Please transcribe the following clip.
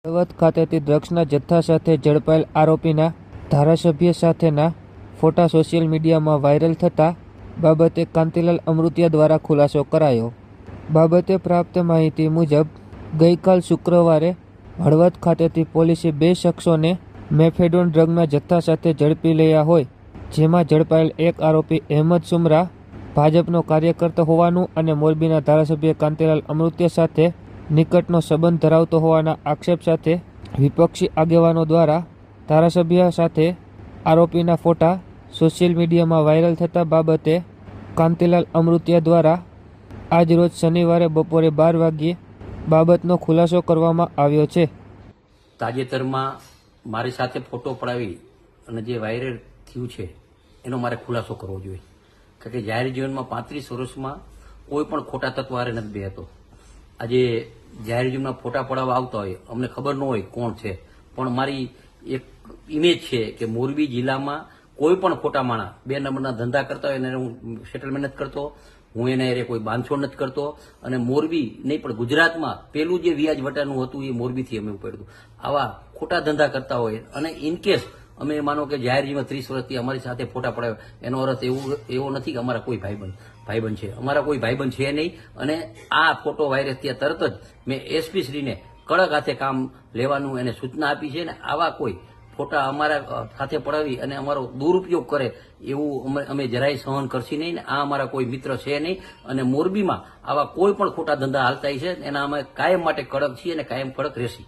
હળવદ ખાતેથી ડ્રગ્સના જથ્થા સાથે ઝડપાયેલ આરોપીના ધારાસભ્ય સાથેના ફોટા સોશિયલ મીડિયામાં વાયરલ થતા બાબતે કાંતિલાલ અમૃતિયા દ્વારા ખુલાસો કરાયો। બાબતે પ્રાપ્ત માહિતી મુજબ ગઈકાલ શુક્રવારે હળવદ ખાતેથી પોલીસે 2 શખ્સોને મેફેડોન ડ્રગના જથ્થા સાથે ઝડપી લીધા હોય, જેમાં ઝડપાયેલ એક આરોપી અહેમદ સુમરા ભાજપનો કાર્યકર્તા હોવાનું અને મોરબીના ધારાસભ્ય કાંતિલાલ અમૃતિયા સાથે નિકટનો સંબંધ ધરાવતો હોવાના આક્ષેપ સાથે વિપક્ષી આગેવાનો દ્વારા ધારાસભ્ય સાથે આરોપીના ફોટા સોશિયલ મીડિયામાં વાયરલ થતા બાબતે કાંતિલાલ અમૃતિયા દ્વારા આજ રોજ શનિવારે બપોરે 12 વાગ્યે બાબતનો ખુલાસો કરવામાં આવ્યો છે। તાજેતરમાં મારી સાથે ફોટો પડાવી અને જે વાયરલ થયું છે એનો મારે ખુલાસો કરવો જોઈએ, કારણ કે જાહેર જીવનમાં 35 વર્ષમાં કોઈ પણ ખોટા તત્વ હારે નથી બેહતો। આજે જાહેર જીવનમાં ફોટા પડાવવા આવતા હોય, અમને ખબર ન હોય કોણ છે, પણ મારી એક ઇમેજ છે કે મોરબી જિલ્લામાં કોઈ પણ ખોટા માણસ 2 નંબરના ધંધા કરતા હોય એને હું સેટલમેન્ટ નથી કરતો, હું એને કોઈ બાંધછોડ નથી કરતો, અને મોરબી નહીં પણ ગુજરાતમાં પેલું જે વ્યાજ વટાનું હતું એ મોરબીથી અમે ઉપાડ્યું। આવા ખોટા ધંધા કરતા હોય અને ઇનકેસ અમે માનો કે જાહેર જીવનમાં 30 વર્ષથી અમારી સાથે ફોટા પડાવે, એનો અર્થ એવો નથી કે અમારા કોઈ ભાઈબંધ છે, અમારા કોઈ ભાઈબંધ છે નહીં। અને આ ફોટો વાયરસ થયા તરત જ મેં એસપી શ્રીને કડક હાથે કામ લેવાનું એને સૂચના આપી છે, ને આવા કોઈ ફોટા અમારા સાથે પડાવી અને અમારો દુરુપયોગ કરે એવું અમે જરાય સહન કરશી નહીં, ને આ અમારા કોઈ મિત્ર છે નહીં। અને મોરબીમાં આવા કોઈ પણ ખોટા ધંધા હાલતા છે એના અમે કાયમ માટે કડક છીએ અને કાયમ કડક રહેશી।